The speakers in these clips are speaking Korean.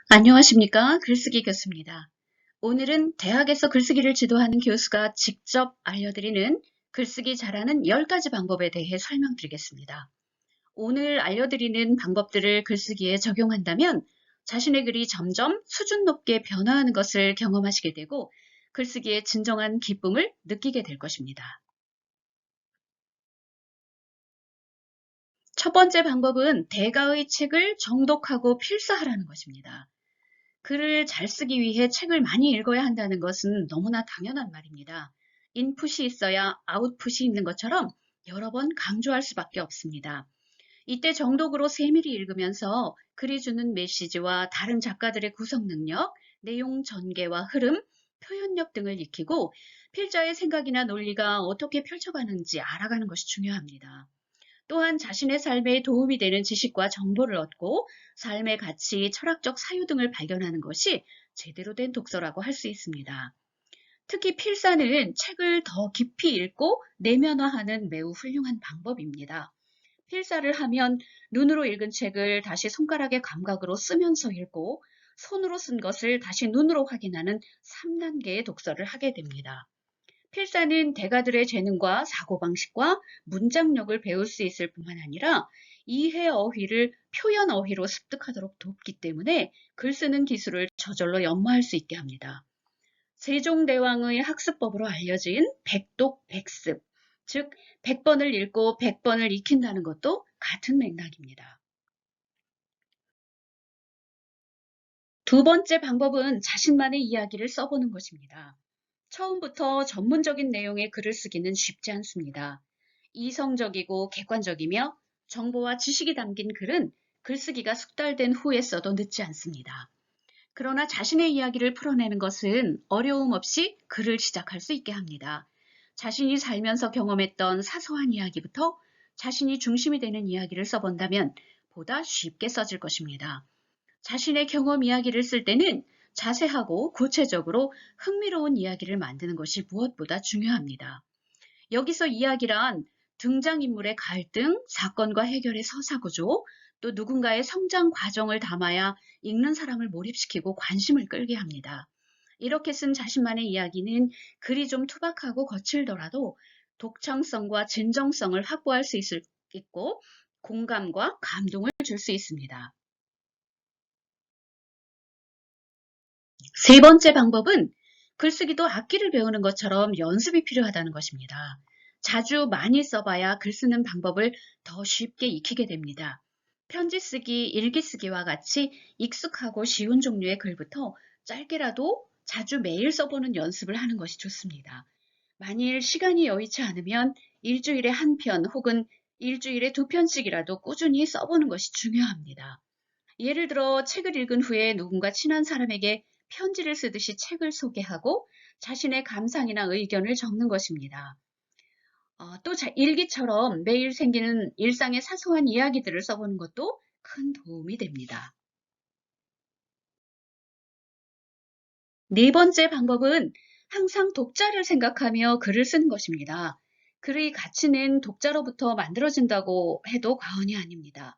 안녕하십니까? 글쓰기 교수입니다. 오늘은 대학에서 글쓰기를 지도하는 교수가 직접 알려드리는 글쓰기 잘하는 10가지 방법에 대해 설명드리겠습니다. 오늘 알려드리는 방법들을 글쓰기에 적용한다면 자신의 글이 점점 수준 높게 변화하는 것을 경험하시게 되고 글쓰기의 진정한 기쁨을 느끼게 될 것입니다. 첫 번째 방법은 대가의 책을 정독하고 필사하라는 것입니다. 글을 잘 쓰기 위해 책을 많이 읽어야 한다는 것은 너무나 당연한 말입니다. 인풋이 있어야 아웃풋이 있는 것처럼 여러 번 강조할 수밖에 없습니다. 이때 정독으로 세밀히 읽으면서 글이 주는 메시지와 다른 작가들의 구성 능력, 내용 전개와 흐름, 표현력 등을 익히고 필자의 생각이나 논리가 어떻게 펼쳐가는지 알아가는 것이 중요합니다. 또한 자신의 삶에 도움이 되는 지식과 정보를 얻고 삶의 가치, 철학적 사유 등을 발견하는 것이 제대로 된 독서라고 할 수 있습니다. 특히 필사는 책을 더 깊이 읽고 내면화하는 매우 훌륭한 방법입니다. 필사를 하면 눈으로 읽은 책을 다시 손가락의 감각으로 쓰면서 읽고 손으로 쓴 것을 다시 눈으로 확인하는 3단계의 독서를 하게 됩니다. 필사는 대가들의 재능과 사고방식과 문장력을 배울 수 있을 뿐만 아니라 이해 어휘를 표현 어휘로 습득하도록 돕기 때문에 글 쓰는 기술을 저절로 연마할 수 있게 합니다. 세종대왕의 학습법으로 알려진 백독백습, 즉 100번을 읽고 100번을 익힌다는 것도 같은 맥락입니다. 두 번째 방법은 자신만의 이야기를 써보는 것입니다. 처음부터 전문적인 내용의 글을 쓰기는 쉽지 않습니다. 이성적이고 객관적이며 정보와 지식이 담긴 글은 글쓰기가 숙달된 후에 써도 늦지 않습니다. 그러나 자신의 이야기를 풀어내는 것은 어려움 없이 글을 시작할 수 있게 합니다. 자신이 살면서 경험했던 사소한 이야기부터 자신이 중심이 되는 이야기를 써본다면 보다 쉽게 써질 것입니다. 자신의 경험 이야기를 쓸 때는 자세하고 구체적으로 흥미로운 이야기를 만드는 것이 무엇보다 중요합니다. 여기서 이야기란 등장인물의 갈등, 사건과 해결의 서사구조, 또 누군가의 성장 과정을 담아야 읽는 사람을 몰입시키고 관심을 끌게 합니다. 이렇게 쓴 자신만의 이야기는 글이 좀 투박하고 거칠더라도 독창성과 진정성을 확보할 수 있고 공감과 감동을 줄 수 있습니다. 세 번째 방법은 글쓰기도 악기를 배우는 것처럼 연습이 필요하다는 것입니다. 자주 많이 써봐야 글 쓰는 방법을 더 쉽게 익히게 됩니다. 편지 쓰기, 일기 쓰기와 같이 익숙하고 쉬운 종류의 글부터 짧게라도 자주 매일 써보는 연습을 하는 것이 좋습니다. 만일 시간이 여의치 않으면 일주일에 한 편 혹은 일주일에 2편씩이라도 꾸준히 써보는 것이 중요합니다. 예를 들어 책을 읽은 후에 누군가 친한 사람에게 편지를 쓰듯이 책을 소개하고 자신의 감상이나 의견을 적는 것입니다. 또 일기처럼 매일 생기는 일상의 사소한 이야기들을 써보는 것도 큰 도움이 됩니다. 네 번째 방법은 항상 독자를 생각하며 글을 쓰는 것입니다. 글의 가치는 독자로부터 만들어진다고 해도 과언이 아닙니다.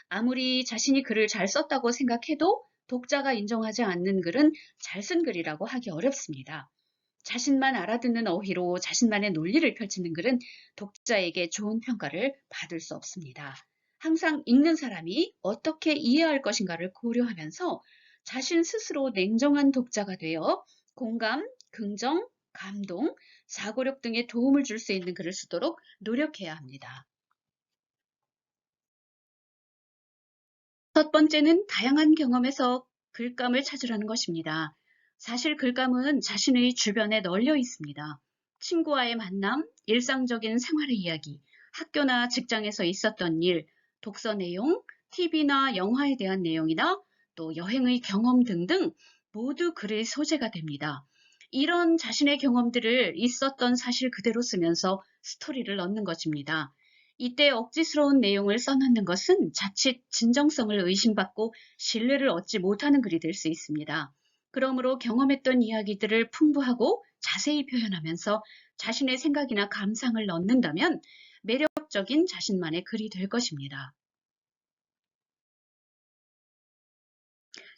아무리 자신이 글을 잘 썼다고 생각해도 독자가 인정하지 않는 글은 잘 쓴 글이라고 하기 어렵습니다. 자신만 알아듣는 어휘로 자신만의 논리를 펼치는 글은 독자에게 좋은 평가를 받을 수 없습니다. 항상 읽는 사람이 어떻게 이해할 것인가를 고려하면서 자신 스스로 냉정한 독자가 되어 공감, 긍정, 감동, 사고력 등의 도움을 줄 수 있는 글을 쓰도록 노력해야 합니다. 첫 번째는 다양한 경험에서 글감을 찾으라는 것입니다. 사실 글감은 자신의 주변에 널려 있습니다. 친구와의 만남, 일상적인 생활의 이야기, 학교나 직장에서 있었던 일, 독서 내용, TV나 영화에 대한 내용이나 또 여행의 경험 등등 모두 글의 소재가 됩니다. 이런 자신의 경험들을 있었던 사실 그대로 쓰면서 스토리를 넣는 것입니다. 이때 억지스러운 내용을 써놓는 것은 자칫 진정성을 의심받고 신뢰를 얻지 못하는 글이 될 수 있습니다. 그러므로 경험했던 이야기들을 풍부하고 자세히 표현하면서 자신의 생각이나 감상을 넣는다면 매력적인 자신만의 글이 될 것입니다.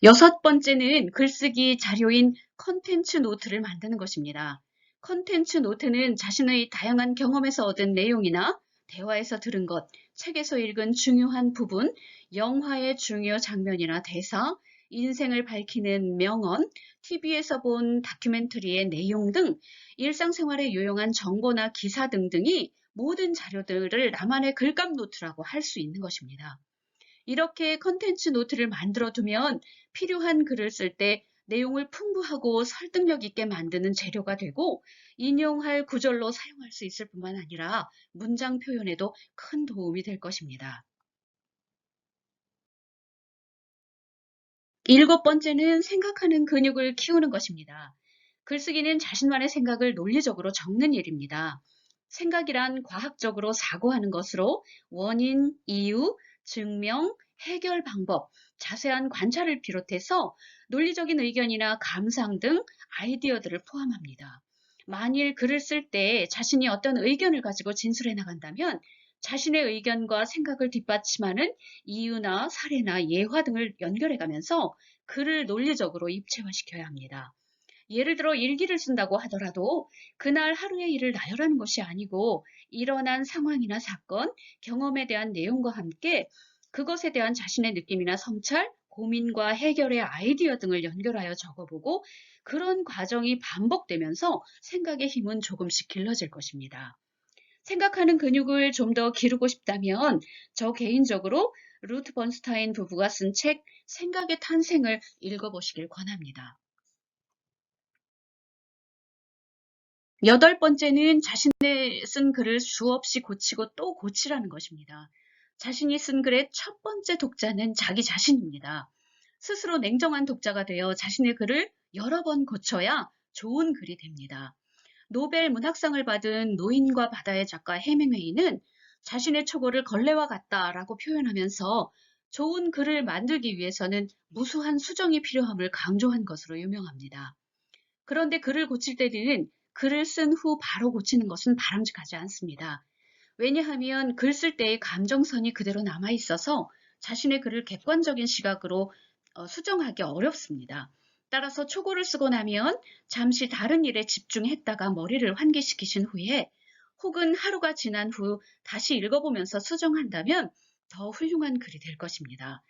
여섯 번째는 글쓰기 자료인 컨텐츠 노트를 만드는 것입니다. 컨텐츠 노트는 자신의 다양한 경험에서 얻은 내용이나 대화에서 들은 것, 책에서 읽은 중요한 부분, 영화의 중요 장면이나 대사, 인생을 밝히는 명언, TV에서 본 다큐멘터리의 내용 등 일상생활에 유용한 정보나 기사 등등이 모든 자료들을 나만의 글감 노트라고 할 수 있는 것입니다. 이렇게 컨텐츠 노트를 만들어 두면 필요한 글을 쓸 때 내용을 풍부하고 설득력 있게 만드는 재료가 되고 인용할 구절로 사용할 수 있을 뿐만 아니라 문장 표현에도 큰 도움이 될 것입니다. 일곱 번째는 생각하는 근육을 키우는 것입니다. 글쓰기는 자신만의 생각을 논리적으로 적는 일입니다. 생각이란 과학적으로 사고하는 것으로 원인, 이유, 증명, 해결 방법, 자세한 관찰을 비롯해서 논리적인 의견이나 감상 등 아이디어들을 포함합니다. 만일 글을 쓸 때 자신이 어떤 의견을 가지고 진술해 나간다면 자신의 의견과 생각을 뒷받침하는 이유나 사례나 예화 등을 연결해 가면서 글을 논리적으로 입체화시켜야 합니다. 예를 들어 일기를 쓴다고 하더라도 그날 하루의 일을 나열하는 것이 아니고 일어난 상황이나 사건, 경험에 대한 내용과 함께 그것에 대한 자신의 느낌이나 성찰, 고민과 해결의 아이디어 등을 연결하여 적어보고 그런 과정이 반복되면서 생각의 힘은 조금씩 길러질 것입니다. 생각하는 근육을 좀 더 기르고 싶다면 저 개인적으로 루트 번스타인 부부가 쓴 책 생각의 탄생을 읽어보시길 권합니다. 여덟 번째는 자신의 쓴 글을 수없이 고치고 또 고치라는 것입니다. 자신이 쓴 글의 첫 번째 독자는 자기 자신입니다. 스스로 냉정한 독자가 되어 자신의 글을 여러 번 고쳐야 좋은 글이 됩니다. 노벨 문학상을 받은 노인과 바다의 작가 해밍웨이는 자신의 초고를 걸레와 같다라고 표현하면서 좋은 글을 만들기 위해서는 무수한 수정이 필요함을 강조한 것으로 유명합니다. 그런데 글을 고칠 때는 글을 쓴 후 바로 고치는 것은 바람직하지 않습니다. 왜냐하면 글 쓸 때의 감정선이 그대로 남아 있어서 자신의 글을 객관적인 시각으로 수정하기 어렵습니다. 따라서 초고를 쓰고 나면 잠시 다른 일에 집중했다가 머리를 환기시키신 후에 혹은 하루가 지난 후 다시 읽어보면서 수정한다면 더 훌륭한 글이 될 것입니다.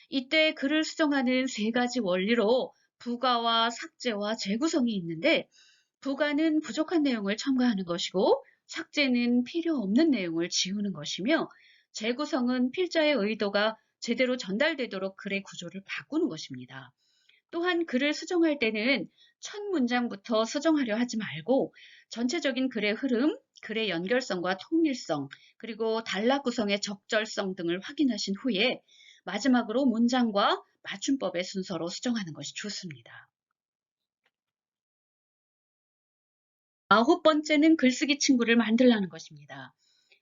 이때 글을 수정하는 세 가지 원리로 부가와 삭제와 재구성이 있는데 부가는 부족한 내용을 첨가하는 것이고 삭제는 필요 없는 내용을 지우는 것이며 재구성은 필자의 의도가 제대로 전달되도록 글의 구조를 바꾸는 것입니다. 또한 글을 수정할 때는 첫 문장부터 수정하려 하지 말고 전체적인 글의 흐름, 글의 연결성과 통일성, 그리고 단락 구성의 적절성 등을 확인하신 후에 마지막으로 문장과 맞춤법의 순서로 수정하는 것이 좋습니다. 아홉 번째는 글쓰기 친구를 만들라는 것입니다.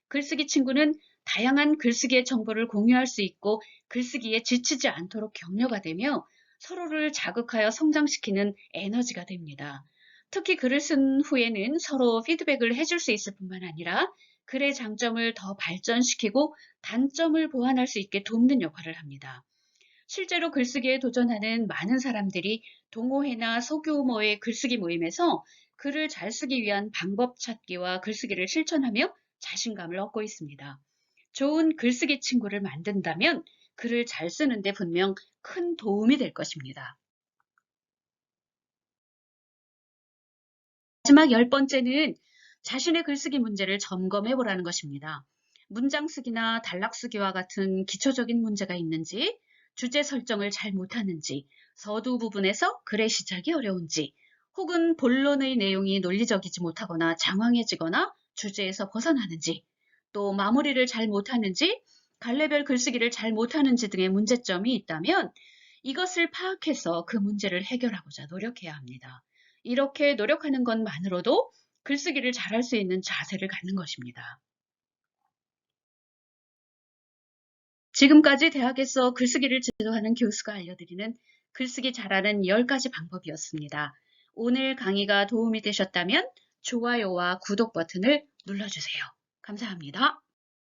글쓰기 친구는 다양한 글쓰기의 정보를 공유할 수 있고 글쓰기에 지치지 않도록 격려가 되며 서로를 자극하여 성장시키는 에너지가 됩니다. 특히 글을 쓴 후에는 서로 피드백을 해줄 수 있을 뿐만 아니라 글의 장점을 더 발전시키고 단점을 보완할 수 있게 돕는 역할을 합니다. 실제로 글쓰기에 도전하는 많은 사람들이 동호회나 소규모의 글쓰기 모임에서 글을 잘 쓰기 위한 방법 찾기와 글쓰기를 실천하며 자신감을 얻고 있습니다. 좋은 글쓰기 친구를 만든다면 글을 잘 쓰는데 분명 큰 도움이 될 것입니다. 마지막 열 번째는 자신의 글쓰기 문제를 점검해 보라는 것입니다. 문장 쓰기나 단락 쓰기와 같은 기초적인 문제가 있는지, 주제 설정을 잘 못하는지, 서두 부분에서 글의 시작이 어려운지, 혹은 본론의 내용이 논리적이지 못하거나 장황해지거나 주제에서 벗어나는지, 또 마무리를 잘 못하는지, 갈래별 글쓰기를 잘 못하는지 등의 문제점이 있다면 이것을 파악해서 그 문제를 해결하고자 노력해야 합니다. 이렇게 노력하는 것만으로도 글쓰기를 잘할 수 있는 자세를 갖는 것입니다. 지금까지 대학에서 글쓰기를 지도하는 교수가 알려드리는 글쓰기 잘하는 10가지 방법이었습니다. 오늘 강의가 도움이 되셨다면 좋아요와 구독 버튼을 눌러주세요. 감사합니다.